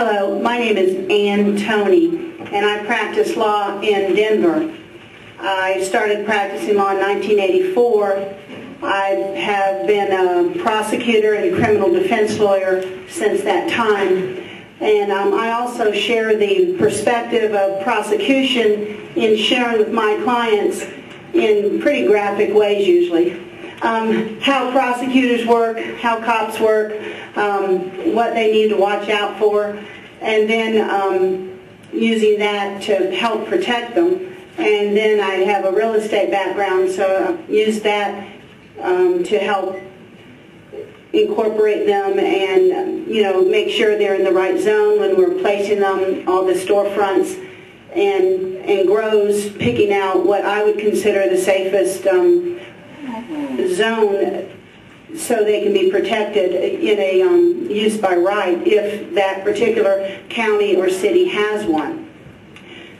Hello, my name is Ann Toney, and I practice law in Denver. I started practicing law in 1984. I have been a prosecutor and criminal defense lawyer since that time. And I also share the perspective of prosecution in sharing with my clients in pretty graphic ways usually. How prosecutors work, how cops work, what they need to watch out for, and then using that to help protect them. And then I have a real estate background, so I use that to help incorporate them and make sure they're in the right zone when we're placing them, all the storefronts and grows, picking out what I would consider the safest zone so they can be protected in a use by right if that particular county or city has one.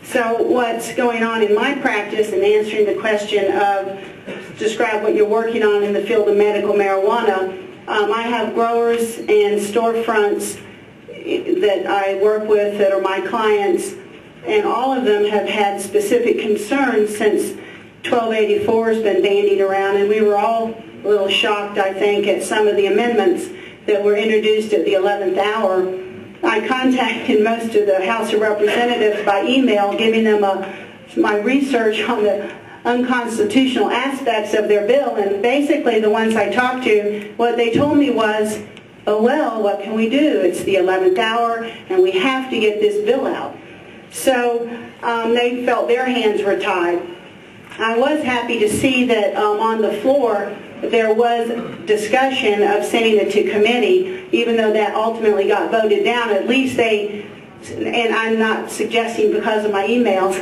So what's going on in my practice, and answering the question of describe what you're working on in the field of medical marijuana, I have growers and storefronts that I work with that are my clients, and all of them have had specific concerns since 1284 has been bandied around, and we were all a little shocked, I think, at some of the amendments that were introduced at the 11th hour. I contacted most of the House of Representatives by email, giving them my research on the unconstitutional aspects of their bill, and basically the ones I talked to, what they told me was, oh well, what can we do? It's the 11th hour and we have to get this bill out. So they felt their hands were tied. I was happy to see that on the floor there was discussion of sending it to committee, even though that ultimately got voted down. At least they, and I'm not suggesting because of my emails,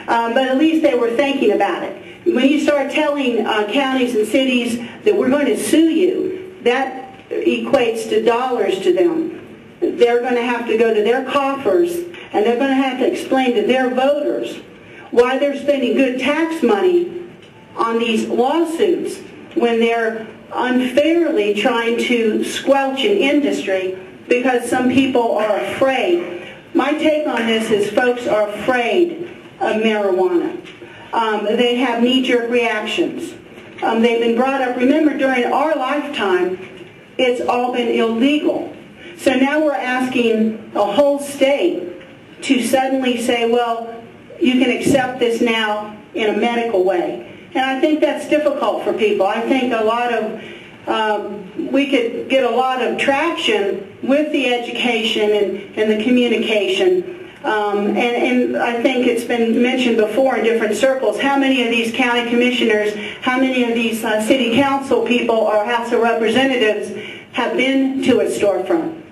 but at least they were thinking about it. When you start telling counties and cities that we're going to sue you, that equates to dollars to them. They're going to have to go to their coffers, and they're going to have to explain to their voters why they're spending good tax money on these lawsuits when they're unfairly trying to squelch an industry because some people are afraid. My take on this is folks are afraid of marijuana. They have knee-jerk reactions. They've been brought up, remember, during our lifetime, it's all been illegal. So now we're asking a whole state to suddenly say, well, you can accept this now in a medical way. And I think that's difficult for people. I think a lot of, we could get a lot of traction with the education and the communication. And I think it's been mentioned before in different circles, how many of these county commissioners, how many of these city council people or House of Representatives have been to a storefront?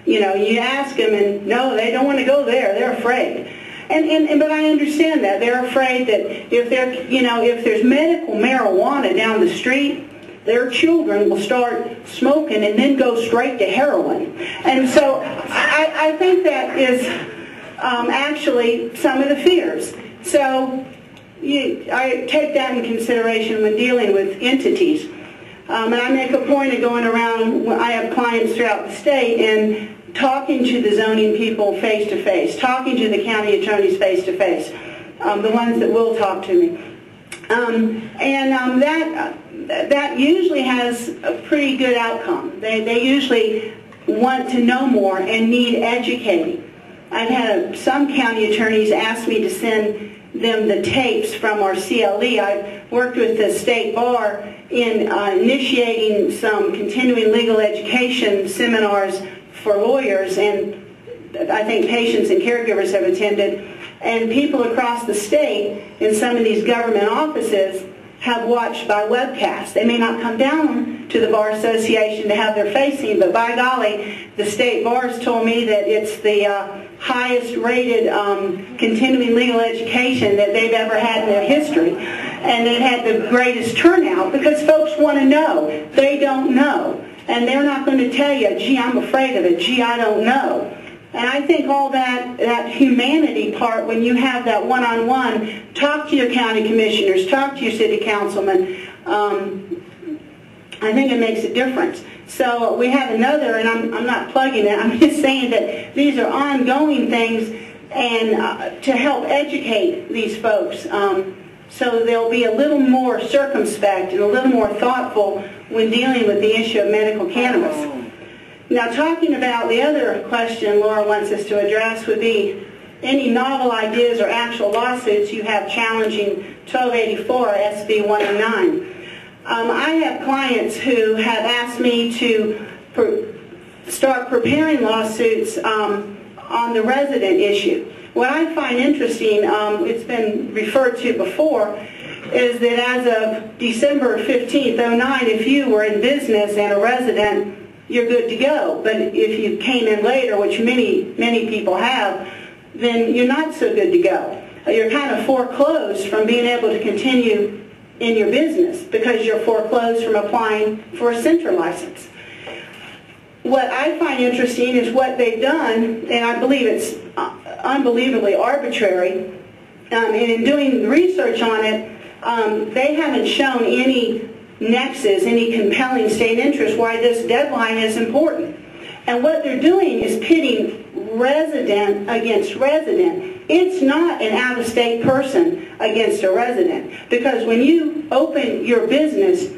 You ask them and no, they don't want to go there, they're afraid. But I understand that. They're afraid that if there's medical marijuana down the street, their children will start smoking and then go straight to heroin. And so I think that is actually some of the fears. So I take that in consideration when dealing with entities. And I make a point of going around, I have clients throughout the state, and talking to the zoning people face-to-face, talking to the county attorneys face-to-face, the ones that will talk to me. That usually has a pretty good outcome. They usually want to know more and need educating. I've had some county attorneys ask me to send them the tapes from our CLE. I've worked with the state bar in initiating some continuing legal education seminars for lawyers, and I think patients and caregivers have attended, and people across the state in some of these government offices have watched by webcast. They may not come down to the Bar Association to have their face seen, but by golly, the state bars told me that it's the highest rated continuing legal education that they've ever had in their history. And it had the greatest turnout because folks want to know. They don't know. And they're not going to tell you, gee, I'm afraid of it, gee, I don't know. And I think all that humanity part, when you have that one-on-one, talk to your county commissioners, talk to your city councilmen, I think it makes a difference. So we have another, and I'm not plugging it, I'm just saying that these are ongoing things and to help educate these folks. So they'll be a little more circumspect and a little more thoughtful when dealing with the issue of medical cannabis. Now, talking about the other question Laura wants us to address would be any novel ideas or actual lawsuits you have challenging 1284 SB 109. I have clients who have asked me to start preparing lawsuits on the resident issue. What I find interesting, it's been referred to before, is that as of December 15th, 09, if you were in business and a resident, you're good to go. But if you came in later, which many people have, then you're not so good to go. You're kind of foreclosed from being able to continue in your business because you're foreclosed from applying for a center license. What I find interesting is what they've done, and I believe it's unbelievably arbitrary, and in doing research on it, they haven't shown any nexus, any compelling state interest why this deadline is important. And what they're doing is pitting resident against resident. It's not an out-of-state person against a resident, because when you open your business,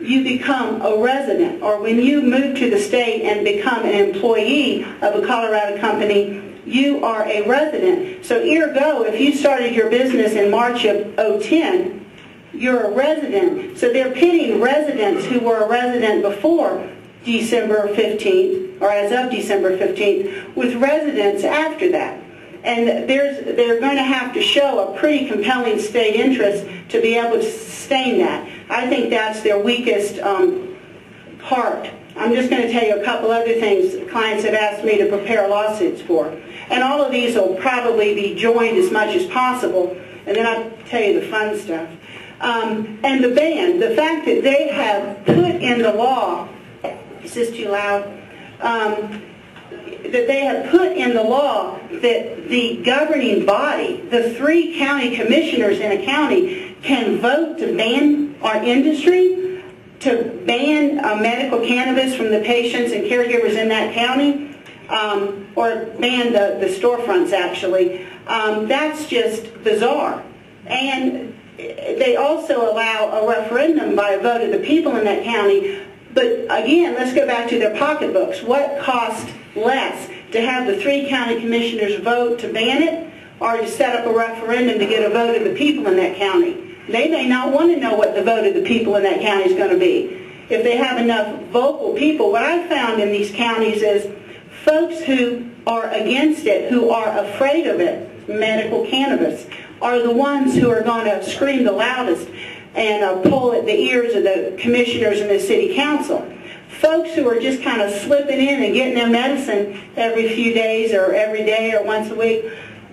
you become a resident, or when you move to the state and become an employee of a Colorado company, you are a resident. So ergo, if you started your business in March of 2010, you're a resident. So they're pitting residents who were a resident before December 15th, or as of December 15th, with residents after that. And they're going to have to show a pretty compelling state interest to be able to sustain that. I think that's their weakest part. I'm just going to tell you a couple other things clients have asked me to prepare lawsuits for. And all of these will probably be joined as much as possible, and then I'll tell you the fun stuff. And the ban, the fact that they have put in the law, is this too loud? That they have put in the law that the governing body, the 3 county commissioners in a county, can vote to ban our industry, to ban medical cannabis from the patients and caregivers in that county, or ban the storefronts actually. That's just bizarre. And they also allow a referendum by a vote of the people in that county. But again, let's go back to their pocketbooks. What cost less to have the 3 county commissioners vote to ban it, or to set up a referendum to get a vote of the people in that county? They may not want to know what the vote of the people in that county is going to be. If they have enough vocal people, what I've found in these counties is folks who are against it, who are afraid of it, medical cannabis, are the ones who are going to scream the loudest and pull at the ears of the commissioners and the city council. Folks who are just kind of slipping in and getting their medicine every few days or every day or once a week,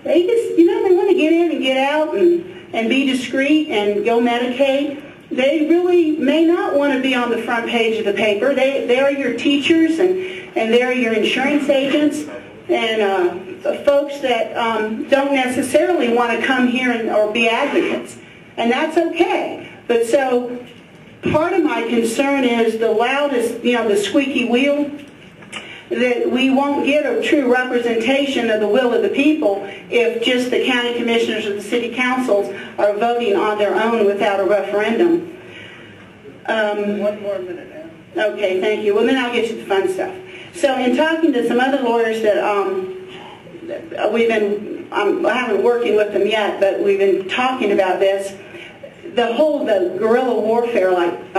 they just, they want to get in and get out and be discreet and go Medicaid. They really may not want to be on the front page of the paper. They are your teachers and they're your insurance agents and folks that don't necessarily want to come here or be advocates. And that's okay. But so part of my concern is the loudest, the squeaky wheel, that we won't get a true representation of the will of the people if just the county commissioners or the city councils are voting on their own without a referendum. 1 more minute, Ann. Okay, thank you. Well, then I'll get you the fun stuff. So in talking to some other lawyers that I haven't working with them yet, but we've been talking about this, the guerrilla warfare, like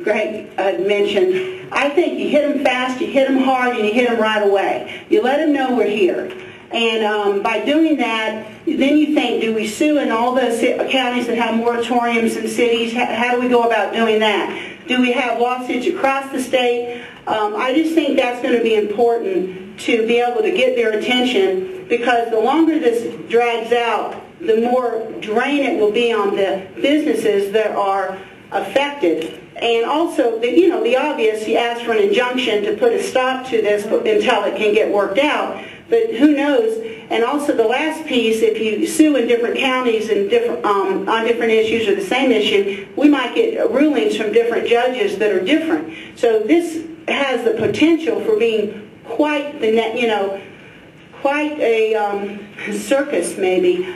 Greg had mentioned, I think you hit them fast, you hit them hard, and you hit them right away. You let them know we're here. And by doing that, then you think, do we sue in all the counties that have moratoriums in cities? How do we go about doing that? Do we have lawsuits across the state? I just think that's going to be important to be able to get their attention, because the longer this drags out, the more drain it will be on the businesses that are affected. And also, the obvious, you ask for an injunction to put a stop to this until it can get worked out. But who knows? And also the last piece, if you sue in different counties and on different issues or the same issue, we might get rulings from different judges that are different. So this has the potential for being quite the quite a circus maybe.